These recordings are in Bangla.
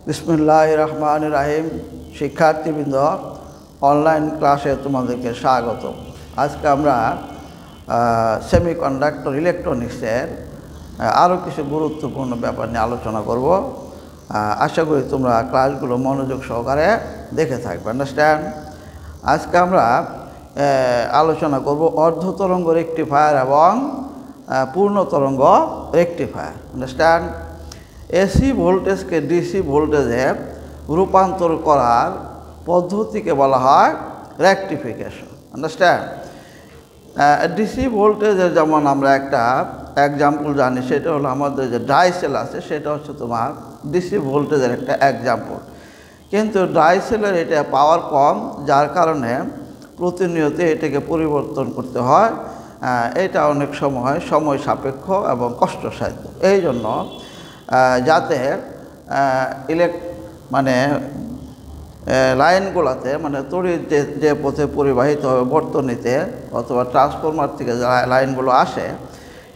বিসমিল্লাহির রহমানির রহিম। শিক্ষার্থীবৃন্দ, অনলাইন ক্লাসে তোমাদেরকে স্বাগত। আজকে আমরা সেমিকন্ডাক্টর ইলেকট্রনিক্সের আরও কিছু গুরুত্বপূর্ণ ব্যাপার নিয়ে আলোচনা করব। আশা করি তোমরা ক্লাসগুলো মনোযোগ সহকারে দেখে থাকবে। আন্ডারস্ট্যান্ড? আজকে আমরা আলোচনা করব অর্ধতরঙ্গ রেকটিফায়ার এবং পূর্ণ তরঙ্গ রেকটিফায়ার। আন্ডারস্ট্যান্ড? এসি ভোল্টেজকে ডিসি ভোল্টেজে রূপান্তর করার পদ্ধতিকে বলা হয় রেকটিফিকেশন। আন্ডারস্ট্যান্ড? ডিসি ভোল্টেজের যেমন আমরা একটা এক্সাম্পল জানি, সেটা হলো আমাদের যে ডাইসেল আছে, সেটা হচ্ছে তোমার ডিসি ভোল্টেজের একটা এক্সাম্পল। কিন্তু ডাইসেলের এটা পাওয়ার কম, যার কারণে প্রতিনিয়ত এটাকে পরিবর্তন করতে হয়। এটা অনেক সময় সাপেক্ষ এবং কষ্টসাধ্য। এই জন্য যাতে লাইনগুলোতে তড়িৎ যে পথে পরিবাহিত হবে বর্তনীতে অথবা ট্রান্সফরমার থেকে যে লাইনগুলো আসে,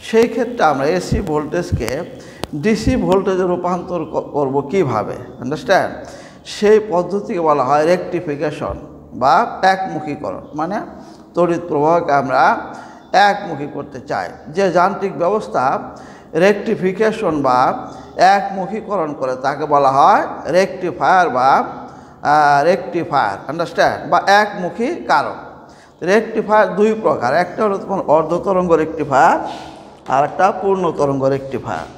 সেই ক্ষেত্রে আমরা এসি ভোল্টেজকে ডিসি ভোল্টেজে রূপান্তর করব কিভাবে। আন্ডারস্ট্যান্ড? সেই পদ্ধতিকে বলা হয় রেকটিফিকেশন বা একমুখীকরণ। মানে তড়িৎ প্রবাহকে আমরা একমুখী করতে চাই। যে যান্ত্রিক ব্যবস্থা রেকটিফিকেশন বা একমুখীকরণ করে তাকে বলা হয় রেকটিফায়ার বা রেকটিফায়ার। আন্ডারস্ট্যান্ড? বা একমুখী কারক। রেকটিফায়ার দুই প্রকার, একটা হলো তোমার অর্ধতরঙ্গ রেকটিফায়ার আর একটা পূর্ণ তরঙ্গ রেকটিফায়ার।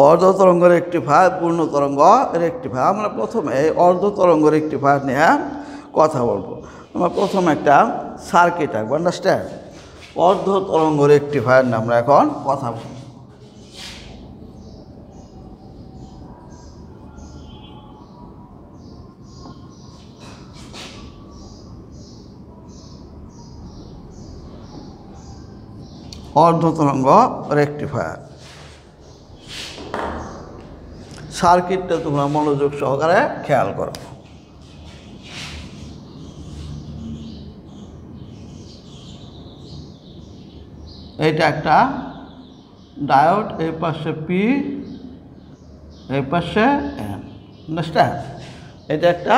অর্ধতরঙ্গ রেকটিফায়ার, পূর্ণ তরঙ্গ রেকটিফায়ার। আমরা প্রথমে অর্ধতরঙ্গ রেকটিফায়ার নিয়ে কথা বলবো। আমরা প্রথমে একটা সার্কিট আঁকবো। আন্ডারস্ট্যান্ড? অর্ধতরঙ্গ রেকটিফায়ার নিয়ে আমরা এখন কথা বলবো। অর্ধতরঙ্গ রেকটিফায়ার সার্কিটটা তোমরা মনোযোগ সহকারে খেয়াল করো। এটা একটা ডায়োড, এই পাশে পি, এই পাশে এন। আন্ডারস্ট্যান্ড? এটা একটা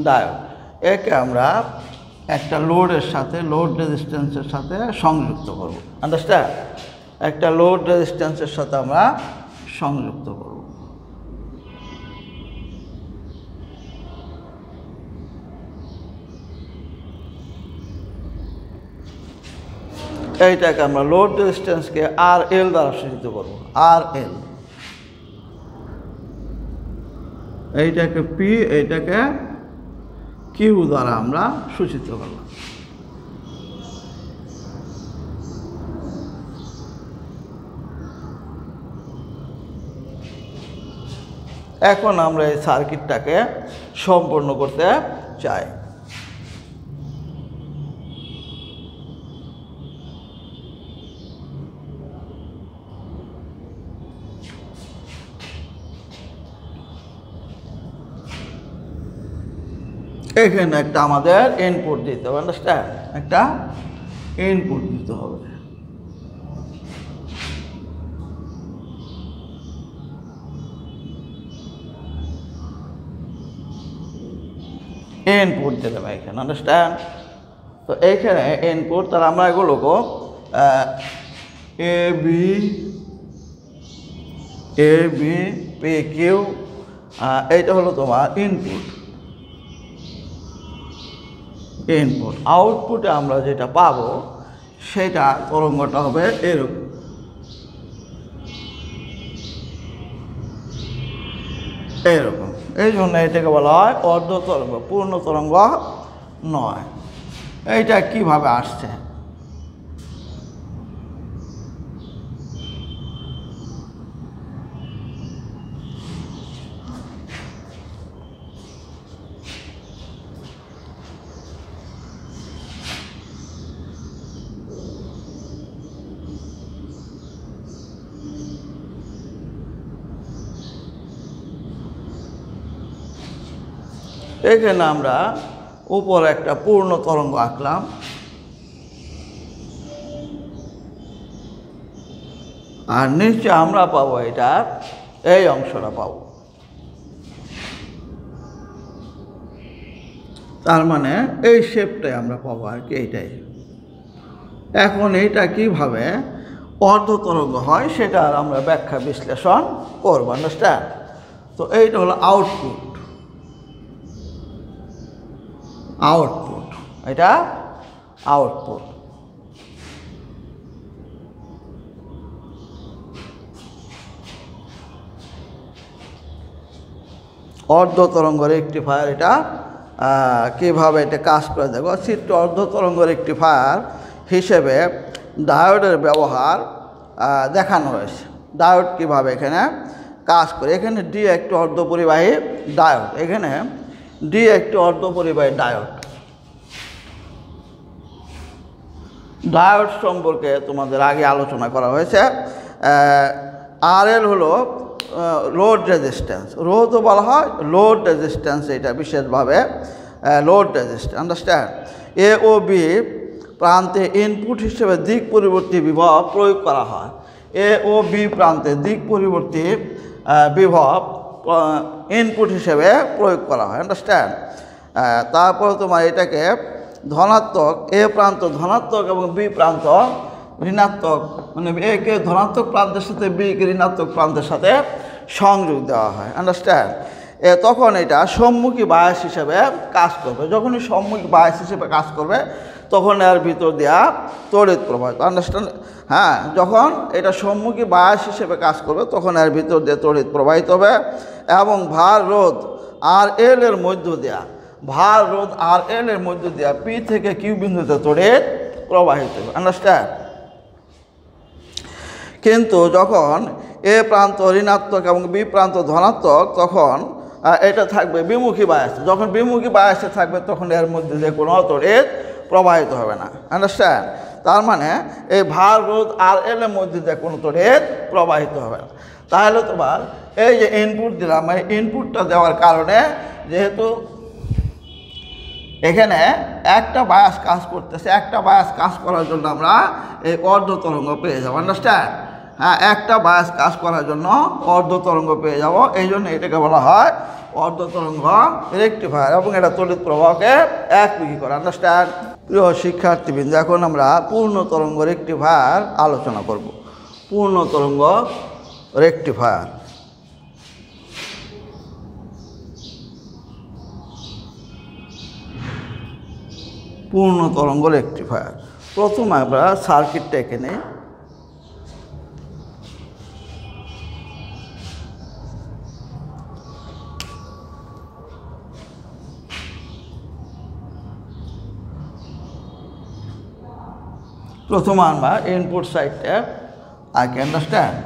ডায়োড। একে আমরা একটা লোডের সাথে, লোড রেজিস্ট্যান্সের সাথে সংযুক্ত করব। আন্ডারস্ট্যান্ড? একটা লোড রেজিস্ট্যান্সের সাথে আমরা সংযুক্ত করব। এইটাকে আমরা লোড রেজিস্ট্যান্সকে আর এল দ্বারা সূচিত করব। আর এল। এইটাকে পি, এইটাকে কিউ দ্বারা আমরা সূচিত করব। এখন আমরা এই সার্কিটটাকে সম্পূর্ণ করতে চাই। এখানে একটা আমাদের ইনপুট দিতে হবে। আন্ডারস্ট্যান্ড? একটা ইনপুট দিতে হবে। ইনপুট দিলাম এখানে। আন্ডারস্ট্যান্ড? তো এইখানে ইনপুট, তাহলে আমরা এগুলোকে এ বি পি কিউ, এইটা হলো তোমার ইনপুট। ইনপুট আউটপুটে আমরা যেটা পাবো সেটা তরঙ্গটা হবে এরকম। এরকম, এই জন্য এটাকে বলা হয় অর্ধ তরঙ্গ, পূর্ণ তরঙ্গ নয়। এইটা কিভাবে আসছে? এখানে আমরা উপরে একটা পূর্ণ তরঙ্গ আঁকলাম, আর নিচে আমরা পাবো এটা এই অংশটা পাবো। তার মানে এই শেপটাই আমরা পাবো আর কি, এইটাই। এখন এইটা কিভাবে অর্ধ তরঙ্গ হয় সেটা আমরা ব্যাখ্যা বিশ্লেষণ করবো, আন্ডারস্ট্যান্ড? তো এইটা হলো আউটপুট, আউটপুট, এটা আউটপুট। অর্ধ তরঙ্গ রেকটিফায়ার এটা কীভাবে এটা কাজ করে দেখো। চিত্র অর্ধ তরঙ্গ রেকটিফায়ার হিসেবে ডায়োডের ব্যবহার দেখানো হয়েছে। ডায়োড কীভাবে এখানে কাজ করে, এখানে ডি একটি অর্ধপরিবাহী ডায়োড, এখানে ডি একটি অর্ধপরিবাহী ডায়োড। ডায়োড সম্পর্কে তোমাদের আগে আলোচনা করা হয়েছে। আরএল হলো লোড রেজিস্ট্যান্স, রোধও বলা হয়, লোড রেজিস্ট্যান্স এটা বিশেষভাবে লোড রেজিস্ট্যান্স, আন্ডারস্ট্যান্ড? এ ও বি প্রান্তে ইনপুট হিসেবে দিক পরিবর্তী বিভব প্রয়োগ করা হয়। এ ও বি প্রান্তে দিক পরিবর্তী বিভব ইনপুট হিসেবে প্রয়োগ করা হয়, আন্ডারস্ট্যান্ড? তারপর তোমার এটাকে ধনাত্মক, এ প্রান্ত ধনাত্মক এবং বি প্রান্ত ঋণাত্মক, মানে এ কে ধনাত্মক প্রান্তের সাথে বি কে ঋণাত্মক প্রান্তের সাথে সংযোগ দেওয়া হয়, আন্ডারস্ট্যান্ড? তখন এটা সম্মুখী বায়াস হিসেবে কাজ করবে। যখনই সম্মুখী বায়াস হিসেবে কাজ করবে তখন এর ভিতর দেওয়া তড়িৎ প্রবাহিত, আন্ডারস্ট্যান্ড? হ্যাঁ, যখন এটা সম্মুখী বায়াস হিসেবে কাজ করবে তখন এর ভিতর দিয়ে তড়িৎ প্রবাহিত হবে এবং ভার রোধ আর এল এর মধ্য দেওয়া, ভার রোধ আর এল এর মধ্য দেওয়া পি থেকে কিউ বিন্দুতে তড়িৎ প্রবাহিত হবে, আন্ডারস্ট্যান্ড? কিন্তু যখন এ প্রান্ত ঋণাত্মক এবং বি প্রান্ত ধনাত্মক তখন এটা থাকবে বিমুখী বায়াসে। যখন বিমুখী বায়াসে থাকবে তখন এর মধ্যে যে কোনো তড়িৎ প্রবাহিত হবে না, আন্ডারস্ট্যান্ড? তার মানে এই ভার রোধ আর এল এর মধ্যে যে কোনো তড়িৎ প্রবাহিত হবে না। তাহলে তোমার এই যে ইনপুট দিলাম, এই ইনপুটটা দেওয়ার কারণে যেহেতু এখানে একটা বায়াস কাজ করতেছে, একটা বায়াস কাজ করার জন্য আমরা এই অর্ধ তরঙ্গ পেয়ে যাবো, আন্ডারস্ট্যান্ড? হ্যাঁ, একটা বায়াস কাজ করার জন্য অর্ধ তরঙ্গ পেয়ে যাব, এই জন্য এটাকে বলা হয় অর্ধ তরঙ্গ রেকটিফায়ার এবং এটা তড়িৎ প্রবাহকে একমুখী করে, আন্ডারস্ট্যান্ড? প্রিয় শিক্ষার্থীবৃন্দ, এখন আমরা পূর্ণ তরঙ্গ রেকটিফায়ার আলোচনা করব। পূর্ণ তরঙ্গ রেকটিফায়ার, পূর্ণ তরঙ্গ রেকটিফায়ার। প্রথম আমরা সার্কিটটা এখানে প্রথম আমরা ইনপুট সাইডটা আগে, আন্ডারস্ট্যান্ড?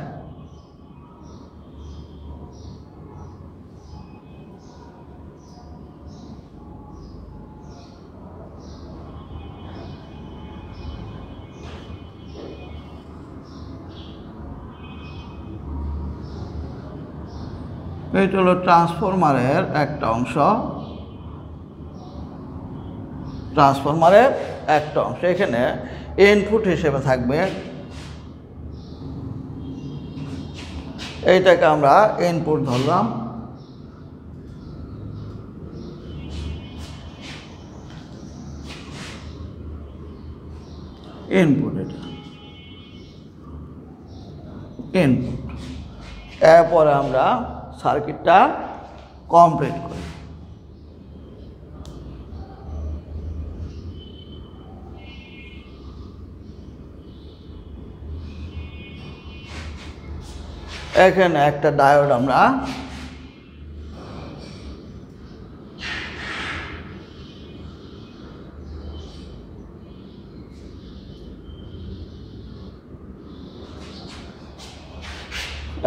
এটা হলো ট্রান্সফরমারের একটা অংশ, ট্রান্সফরমারের একটা অংশ। এখানে ইনপুট হিসেবে থাকবে, এইটাকে আমরা ইনপুট ধরলাম, ইনপুট, এটা ইনপুট। এরপরে আমরা সার্কিটটা কমপ্লিট করি। এখানে একটা ডায়োড আমরা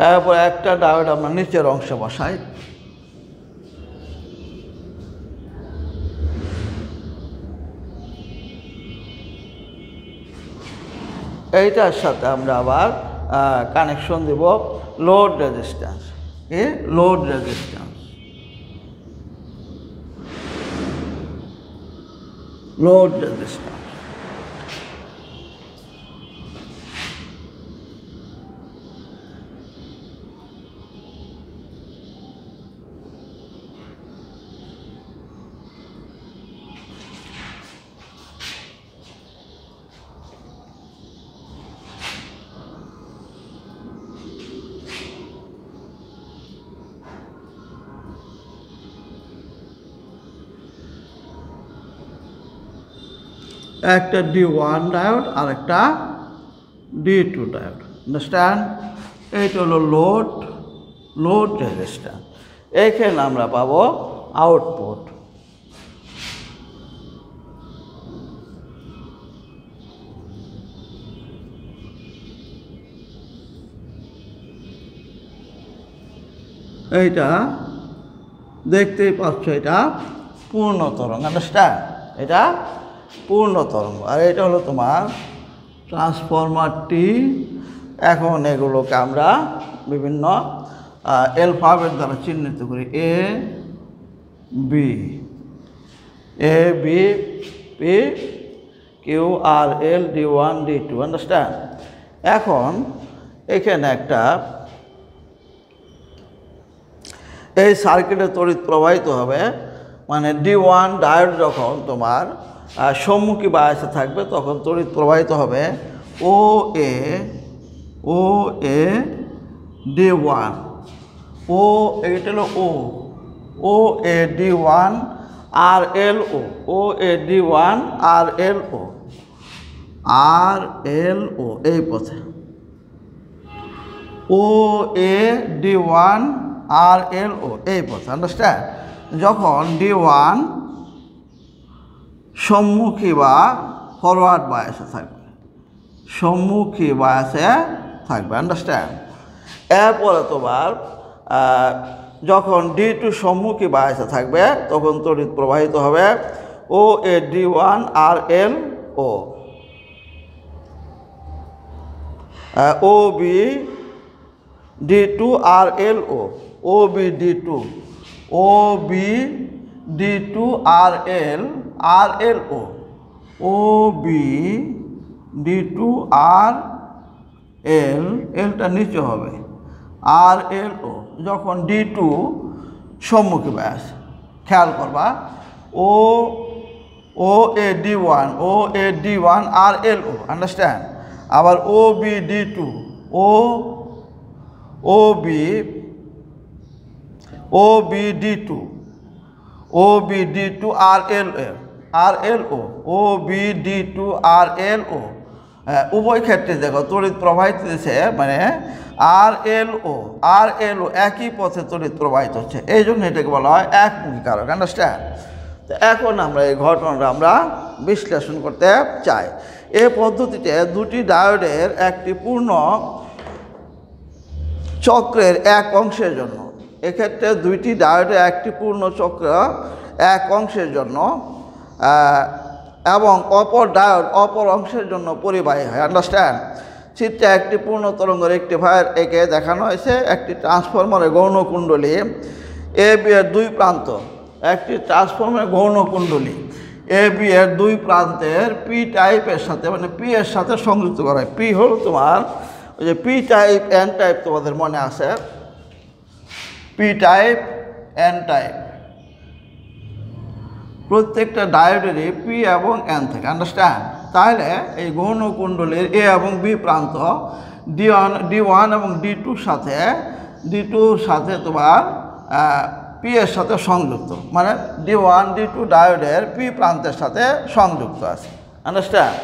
এরপর একটা ডায়োড আমরা নিচের অংশে বসাই। এইটার সাথে আমরা আবার কানেকশন দেব load resistance. Load resistance, load resistance. একটা D1 ডায়োড আর একটা D2 ডায়োড। আন্ডারস্ট্যান্ড? এইটা হলো লোড রেজিস্ট্যান্স। এইখানে আমরা পাবো আউটপুট। এইটা দেখতেই পাচ্ছ, এটা পূর্ণ তরঙ্গ। আন্ডারস্ট্যান্ড? এটা পূর্ণ তরঙ্গ। আর এটা হলো তোমার ট্রান্সফরমারটি। এখন এগুলোকে আমরা বিভিন্ন অ্যালফাবেট দ্বারা চিহ্নিত করি। A B P Q R L D1 D2। Understand? এখন এখানে একটা এই সার্কিটে তড়িৎ প্রবাহিত হবে, মানে D1 ডায়োড যখন তোমার সম্মুখী বায়াসে থাকবে তখন তড়িৎ প্রবাহিত হবে ও এ D1। এইটা হলো ও এ D1 আর এল ও এ D1 আর এল ও এই পথে ও এ D1 আর এল এই পথে। আন্ডারস্ট্যান্ড? যখন D1 সম্মুখী বা ফরওয়ার্ড বায়াসে থাকবে, সম্মুখী বায়াসে থাকবে। আন্ডারস্ট্যান্ড? এরপরে তোমার যখন D2 সম্মুখী বায়াসে থাকবে তখন তড়িৎ প্রবাহিত হবে ও এ D1 আর এল ও বি D2 আর এল ও বি D2 আর এল ও বি D2 আর এল, এলটা নিচে হবে, আর এল যখন D2 সম্মুখী বায়াস। খেয়াল করবা ও এ D1 আর এল আন্ডারস্ট্যান্ড? আবার ও বি D2 ও বি D2 আর এল ও বি D2 আর এল উভয় ক্ষেত্রে দেখো তড়িৎ প্রবাহিত হচ্ছে, মানে আর এল ও একই পথে তড়িৎ প্রবাহিত হচ্ছে, এই জন্য এটাকে বলা হয় একমুখী কারক। আন্ডারস্ট্যান্ড? তো এখন আমরা এই ঘটনাটা আমরা বিশ্লেষণ করতে চাই। এই পদ্ধতিতে দুটি ডায়োডের একটি পূর্ণ চক্রের এক অংশের জন্য, এক্ষেত্রে দুইটি ডায়োডের একটি পূর্ণ চক্র এক অংশের জন্য এবং অপর ডায়োড অপর অংশের জন্য পরিবাহী হয়। আন্ডারস্ট্যান্ড? চিত্রে একটি পূর্ণ তরঙ্গ রেকটিফায়ার একে দেখানো হয়েছে। একটি ট্রান্সফরমারের গৌণ কুণ্ডলী এ বি এর দুই প্রান্ত, একটি ট্রান্সফরমারের গৌণ কুণ্ডলী এ বি এর দুই প্রান্তের পি টাইপের সাথে, মানে পি এর সাথে সংযুক্ত করা হয়। পি হলো তোমার ওই যে পি টাইপ এন টাইপ, তোমাদের মনে আছে পি টাইপ এন টাইপ, প্রত্যেকটা ডায়োডেরই পি এবং এন থাকে। আন্ডারস্ট্যান্ড? তাহলে এই গৌণ কুণ্ডলীর এ এবং বি প্রান্ত D1 এবং D2 সাথে তোমার পি এর সাথে সংযুক্ত, মানে D1 D2 ডায়োডের পি প্রান্তের সাথে সংযুক্ত আছে। আন্ডারস্ট্যান্ড?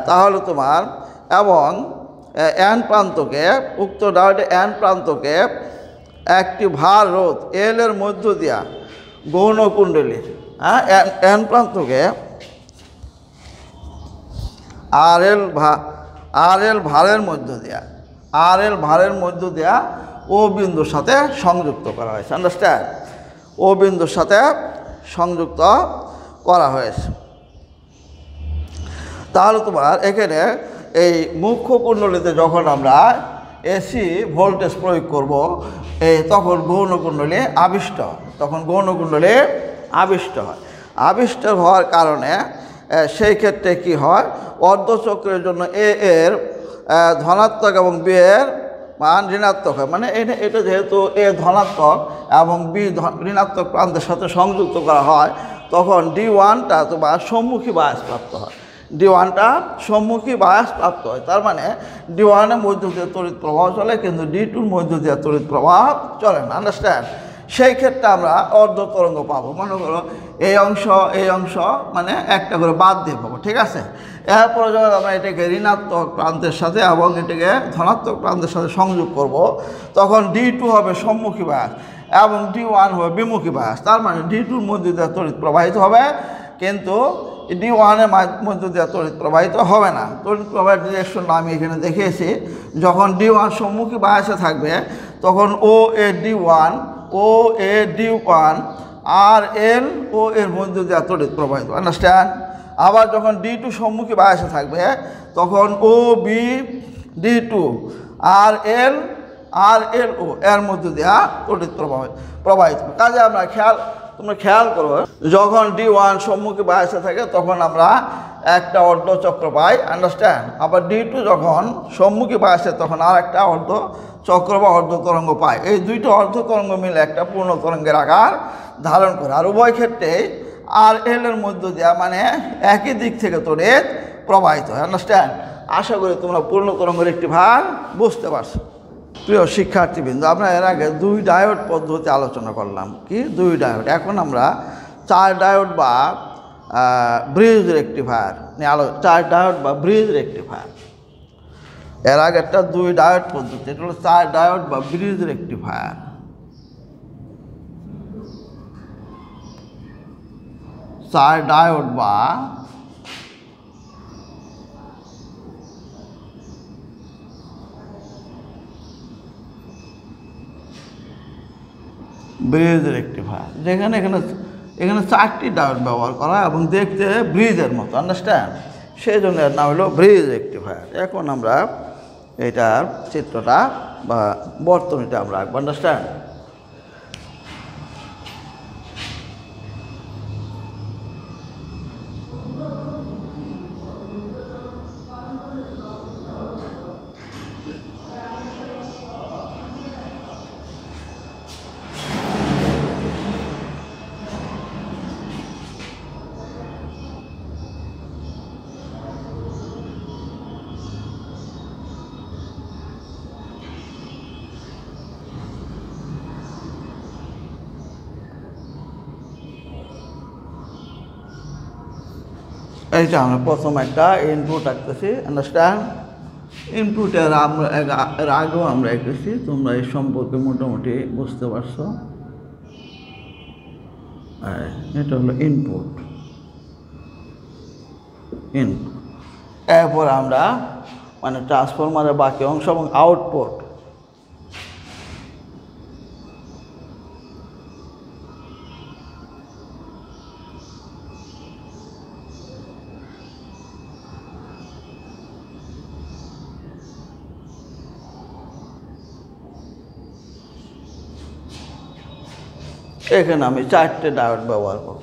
তাহলে তোমার এবং এন প্রান্তকে, উক্ত ডায়োডে এন প্রান্তকে একটি ভার রোধ এল এর মধ্য দিয়া গৌণ কুণ্ডলীর এন প্রান্তকে আর এল ভারের মধ্য দিয়া ও বিন্দুর সাথে সংযুক্ত করা হয়েছে। আন্ডারস্ট্যান্ড? ও বিন্দুর সাথে সংযুক্ত করা হয়েছে। তাহলে তোমার এখানে এই মুখ্য কুণ্ডলীতে যখন আমরা এসি ভোল্টেজ প্রয়োগ করব তখন গৌণ কুণ্ডলী আবিষ্ট হয়। আবিষ্ট হওয়ার কারণে সেই ক্ষেত্রে কি হয়, অর্ধচক্রের জন্য এ এর ধনাত্মক এবং বি এর মান ঋণাত্মক হয়। মানে এটা যেহেতু এ ধনাত্মক এবং বি ঋণাত্মক প্রান্তের সাথে সংযুক্ত করা হয়, তখন D1টা তোমার সম্মুখী বায়াস প্রাপ্ত হয়। তার মানে D1-এর মধ্য দিয়ে তড়িৎ প্রবাহ চলে, কিন্তু D2-র মধ্য দিয়ে তড়িৎ প্রবাহ চলে না। আন্ডারস্ট্যান্ড? সেই ক্ষেত্রে আমরা অর্ধ তরঙ্গ পাবো। মনে করো এই অংশ মানে একটা করে বাদ দিয়ে পাবো, ঠিক আছে? এরপরে যখন আমরা এটাকে ঋণাত্মক প্রান্তের সাথে এবং এটাকে ধনাত্মক প্রান্তের সাথে সংযোগ করব, তখন D2 হবে সম্মুখী বায়াস এবং D1 হবে বিমুখী বায়াস। তার মানে D2-র মধ্য দিয়ে তড়িৎ প্রবাহিত হবে, কিন্তু D1-এর মধ্য দিয়ে তড়িৎ প্রবাহিত হবে না। তড়িৎ প্রবাহের ডিরেকশনটা আমি এখানে দেখিয়েছি। যখন D1 সম্মুখী বায়াসে থাকবে, তখন ও এ D1 আর এল ও এর মধ্য দিয়ে তড়িৎ প্রবাহিত। আন্ডারস্ট্যান্ড? আবার যখন D2 সম্মুখী বায়াসে থাকবে, তখন ও বি D2 আর এল ও এর মধ্য দিয়ে তড়িৎ প্রবাহিত। কাজে তোমরা খেয়াল করো, যখন D1 সম্মুখী বায়াসে থাকে তখন আমরা একটা অর্ধচক্র পাই। আন্ডারস্ট্যান্ড? আবার D2 যখন সম্মুখী বায়াসে তখন আর একটা অর্ধচক্র বা অর্ধ তরঙ্গ পাই। এই দুইটা অর্ধ তরঙ্গ মিলে একটা পূর্ণ তরঙ্গের আকার ধারণ করে। আর উভয় ক্ষেত্রে আর এল এর মধ্য দিয়ে মানে একই দিক থেকে তড়িৎ প্রবাহিত হয়। আন্ডারস্ট্যান্ড? আশা করি তোমরা পূর্ণ তরঙ্গের একটি ভাগ বুঝতে পারছো। প্রিয় শিক্ষার্থীবৃন্দ, আমরা এর আগে 2 ডায়োড পদ্ধতি আলোচনা করলাম। কি 2 ডায়োড? এখন আমরা 4 ডায়োড বা ব্রিজ রেকটিফায়ার নিয়ে 4 ডায়োড বা ব্রিজ রেকটিফায়ার। এর আগে একটা 2 ডায়োড পদ্ধতি, এটা হলো 4 ডায়োড বা ব্রিজ রেকটিফায়ার। 4 ডায়োড বা ব্রিজ রেকটিফায়ার, যেখানে এখানে 4টি ডায়োড ব্যবহার করা এবং দেখতে ব্রিজের মতো। আন্ডারস্ট্যান্ড? সেই জন্য এর নাম হলো ব্রিজ রেকটিফায়ার। এখন আমরা এটার চিত্রটা বা বর্তনীটা আমরা আঁকবো। আন্ডারস্ট্যান্ড? এইটা আমরা প্রথম একটা ইনপুট আঁকতেছি। আন্ডারস্ট্যান্ড? ইনপুটের এর আগেও আমরা এঁকেছি, তোমরা এই সম্পর্কে মোটামুটি বুঝতে পারছো। এটা হলো ইনপুট। এরপর আমরা মানে ট্রান্সফরমারের বাকি অংশ এবং আউটপুট। এখানে আমি 4টে ডায়োড ব্যবহার করব।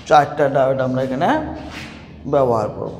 চারটা ডায়োড আমরা এখানে ব্যবহার করব।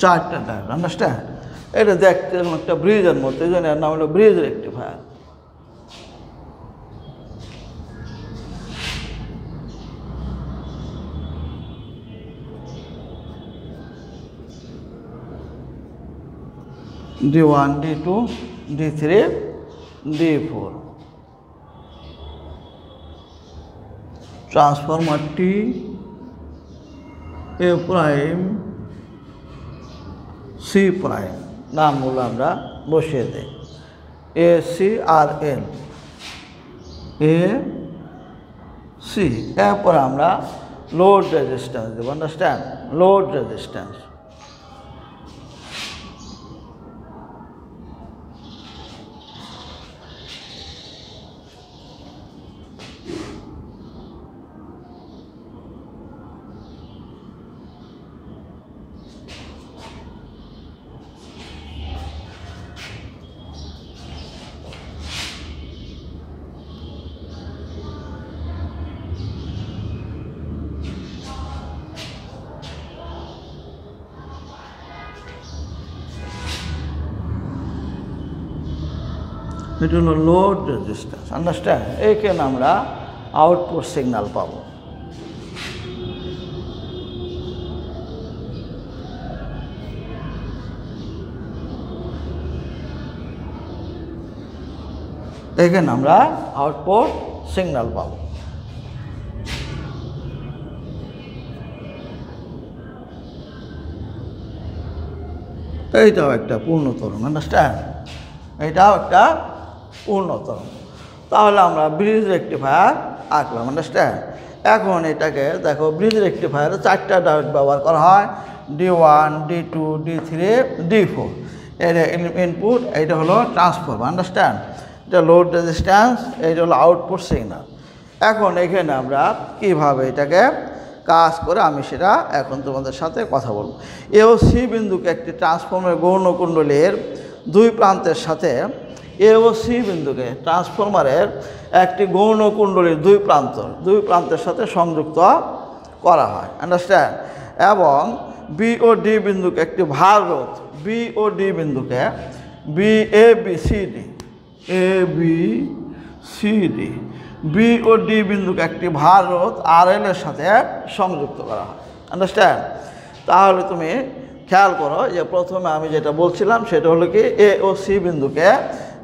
চারটা ডায়োড, আন্ডারস্ট্যান্ড? এটা দেখতে একটা ব্রিজের মতো, এই জন্য এর নাম হলো bridge rectifier. D1, D2, D3, D4। Transformer T A prime C prime नामগুলো আমরা বসিয়ে দেই। A C R N A C, এরপর আমরা লোড রেজিস্ট্যান্স দেব, আন্ডারস্ট্যান্ড? লোড রেজিস্ট্যান্স এটা হলো লোড রেজিস্ট্যান্স, আন্ডারস্ট্যান্ড? এইখানে আমরা আউটপুট সিগন্যাল পাবো। এখানে আমরা আউটপুট সিগন্যাল পাবো। এইটাও একটা পূর্ণ তরঙ্গ, আন্ডারস্ট্যান্ড? এইটাও একটা পূর্ণ তরঙ্গ। তাহলে আমরা ব্রিজ রেকটিফায়ার আঁকলাম, আন্ডারস্ট্যান্ড? এখন এটাকে দেখো, ব্রিজ রেকটিফায়ারে চারটা ডায়োড ব্যবহার করা হয়, D1, D2, D3, D4। এর ইনপুট, এইটা হলো ট্রান্সফরমার, আন্ডারস্ট্যান্ড? এটা লোড রেজিস্ট্যান্স, এইটা হলো আউটপুট সিগন্যাল। এখন এখানে আমরা কীভাবে এটাকে কাজ করে আমি সেটা এখন তোমাদের সাথে কথা বলব। এ ও সি বিন্দুকে একটি ট্রান্সফর্মারের গৌণকুণ্ডলীর দুই প্রান্তের সাথে, এ ও সি বিন্দুকে ট্রান্সফরমারের একটি গৌণকুণ্ডলীর দুই প্রান্তের সাথে সংযুক্ত করা হয়, আন্ডারস্ট্যান্ড? এবং বি ও ডি বিন্দুকে একটি ভার রোধ, বি ও ডি বিন্দুকে A B C D B O D বিন্দুকে একটি ভার রোধ RL এর সাথে সংযুক্ত করা হয়, আন্ডারস্ট্যান্ড? তাহলে তুমি খেয়াল করো যে প্রথমে আমি যেটা বলছিলাম সেটা হলো কি, এ ও সি বিন্দুকে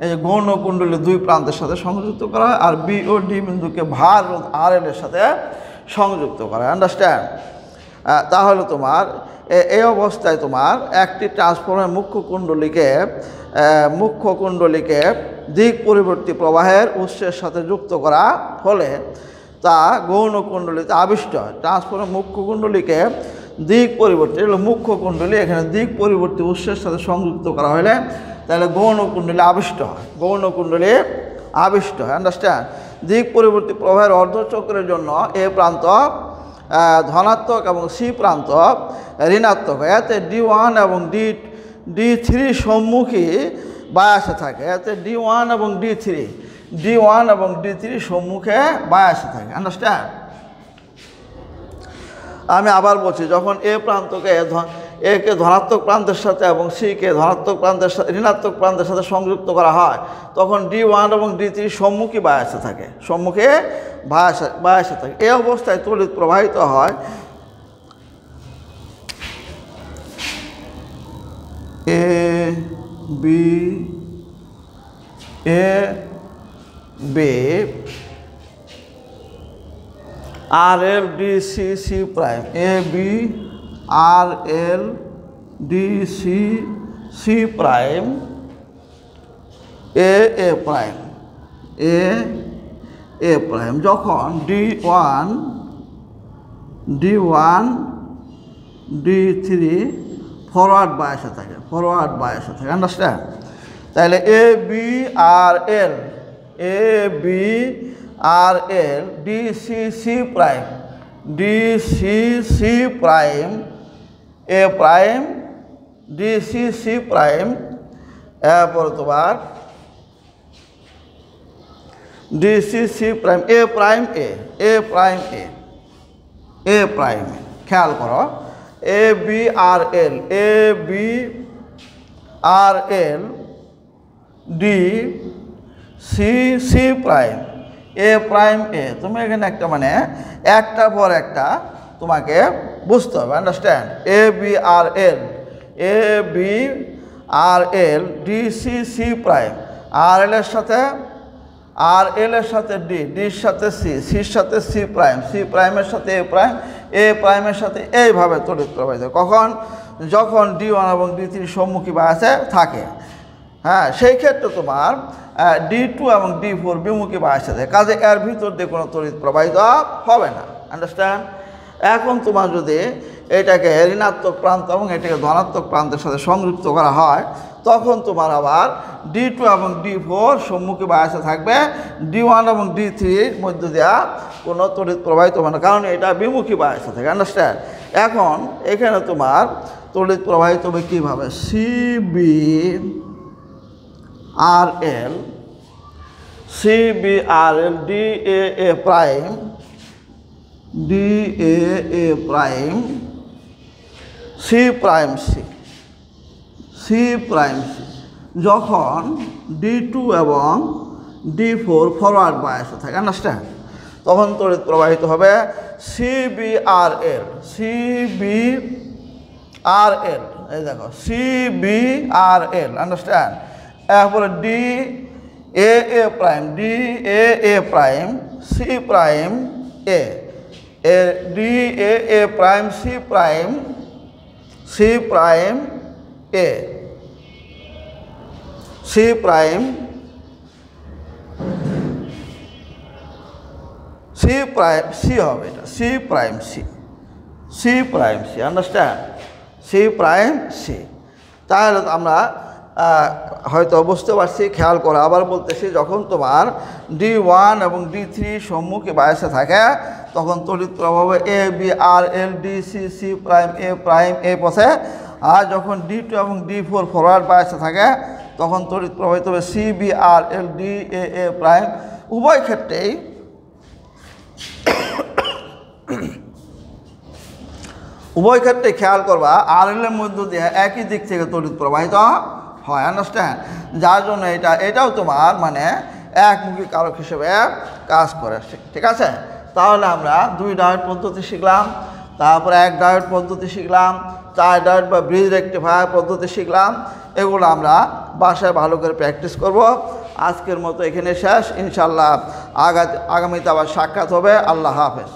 এই গৌণকুণ্ডলীর দুই প্রান্তের সাথে সংযুক্ত করা হয়, আর বি ও ডি বিন্দুকে ভার রোধ RL এর সাথে সংযুক্ত করা হয়, আন্ডারস্ট্যান্ড? তাহলে তোমার এই অবস্থায় তোমার একটি ট্রান্সফর্মারের মুখ্য কুণ্ডলীকে দিক পরিবর্তী প্রবাহের উৎসের সাথে যুক্ত করা হলে তা গৌণকুণ্ডলীতে আবিষ্ট হয়। ট্রান্সফর্মারের মুখ্য কুণ্ডলীকে দিক পরিবর্তী, এগুলো মুখ্য কুণ্ডলী, এখানে দিক পরিবর্তী উৎসের সাথে সংযুক্ত করা হলে তাহলে গৌণকুণ্ডলী আবিষ্ট হয়, গৌণকুণ্ডলী আবিষ্ট হয়, আন্ডারস্ট্যান্ড? দিক পরিবর্তী প্রবাহের অর্ধচক্রের জন্য এ প্রান্ত ধনাত্মক এবং সি প্রান্ত ঋণাত্মক। এতে D1 এবং D3 সম্মুখী বায়াসে থাকে, এতে D1 এবং D3 সম্মুখে বায়াসে থাকে, আন্ডারস্ট্যান্ড? আমি আবার বলছি, যখন এ প্রান্তকে একে ধনাত্মক প্রান্তের সাথে এবং সিকে ধনাত্মক প্রান্তের সাথে ঋণাত্মক প্রান্তের সাথে সংযুক্ত করা হয়, তখন D1 এবং D3 সম্মুখী বায়াসে থাকে, সম্মুখে বায়াসে থাকে। এই অবস্থায় তড়িৎ প্রবাহিত হয় A B RL DC C prime, A B RL DC C prime, A prime, A prime. যখন D1 D3 ফরওয়ার্ড বায়াসে থাকে, আন্ডারস্ট্যান্ড? তাহলে A B R L DCC prime, A prime DCC prime, এরপর তোমার DCC প্রাইম, এ প্রাইম, খেয়াল করো A B R L, A B R L D C, C prime, A prime A. তুমি এখানে একটা মানে একটা পর একটা তোমাকে বুঝতে হবে, understand. A B R L, A B R L D C, C prime, R L এর সাথে আর এল এর সাথে ডি, ডির সাথে সি, সির সাথে সি প্রাইম, সি প্রাইমের সাথে এ প্রাইম, এ প্রাইমের সাথে এইভাবে তড়িৎ প্রবাহিত। কখন? যখন D1 এবং D3 সম্মুখী বায়াসে থাকে। হ্যাঁ, সেই ক্ষেত্রে তোমার D2 এবং D4 বিমুখী বায়াসে থাকে, কাজে এর ভিতর দিয়ে কোনো তড়িৎ প্রবাহিত হবে না, আন্ডারস্ট্যান্ড। এখন তোমার যদি এটাকে ঋণাত্মক প্রান্ত এবং এটাকে ধনাত্মক প্রান্তের সাথে সংযুক্ত করা হয়, তখন তোমার আবার D2 এবং D4 সম্মুখী বায়াসে থাকবে, D1 এবং D3-র মধ্য দেওয়া কোনো তড়িৎ প্রবাহিত হবে না, কারণ এটা বিমুখী বায়াসে থাকে, আন্ডারস্ট্যান্ড। এখন এখানে তোমার তড়িৎ প্রবাহিত হবে কীভাবে? CB RL, CB RL DAA prime, DAA prime, C prime C, C prime C। যখন D2 এবং D4 ফরওয়ার্ড বায়াসে থাকে, আন্ডারস্ট্যান্ড, তখন তড়িৎ প্রবাহিত হবে CBRL, CBRL, এই দেখো CBRL, আন্ডারস্ট্যান্ড। এরপরে DAA prime, DAA prime, C prime A, DAA prime, C prime, C prime A, C prime, C prime C হবে এটা, C prime C, C prime C, understand, C prime C। তাহলে আমরা হয়তো বুঝতে পারছি, খেয়াল করে আবার বলতেছি, যখন তোমার D1 এবং D3 সম্মুখী বায়াসে থাকে, তখন তড়িৎ প্রবাহ A B R L D C, C prime A পথে। আর যখন D2 এবং D4 ফরওয়ার্ড বায়াসে থাকে, তখন তড়িৎ প্রবাহিত হবে CBRL DAA প্রাইম। উভয় ক্ষেত্রেই খেয়াল করবা RL এর মধ্য দিয়ে একই দিক থেকে তড়িৎ প্রবাহিত হয়, আন্ডারস্ট্যান্ড। যার জন্য এটাও তোমার মানে একমুখী কারক হিসেবে কাজ করে, ঠিক আছে। তাহলে আমরা 2 ডায়োড পদ্ধতি শিখলাম, তারপরে 1 ডায়োড পদ্ধতি শিখলাম, 4 ডায়োড বা ব্রিজ রেকটিফায়ার পদ্ধতি শিখলাম। এগুলো আমরা বাসায় ভালো করে প্র্যাকটিস করব। আজকের মতো এখানে শেষ, ইনশাল্লাহ আগামীতে আবার সাক্ষাৎ হবে। আল্লাহ হাফেজ।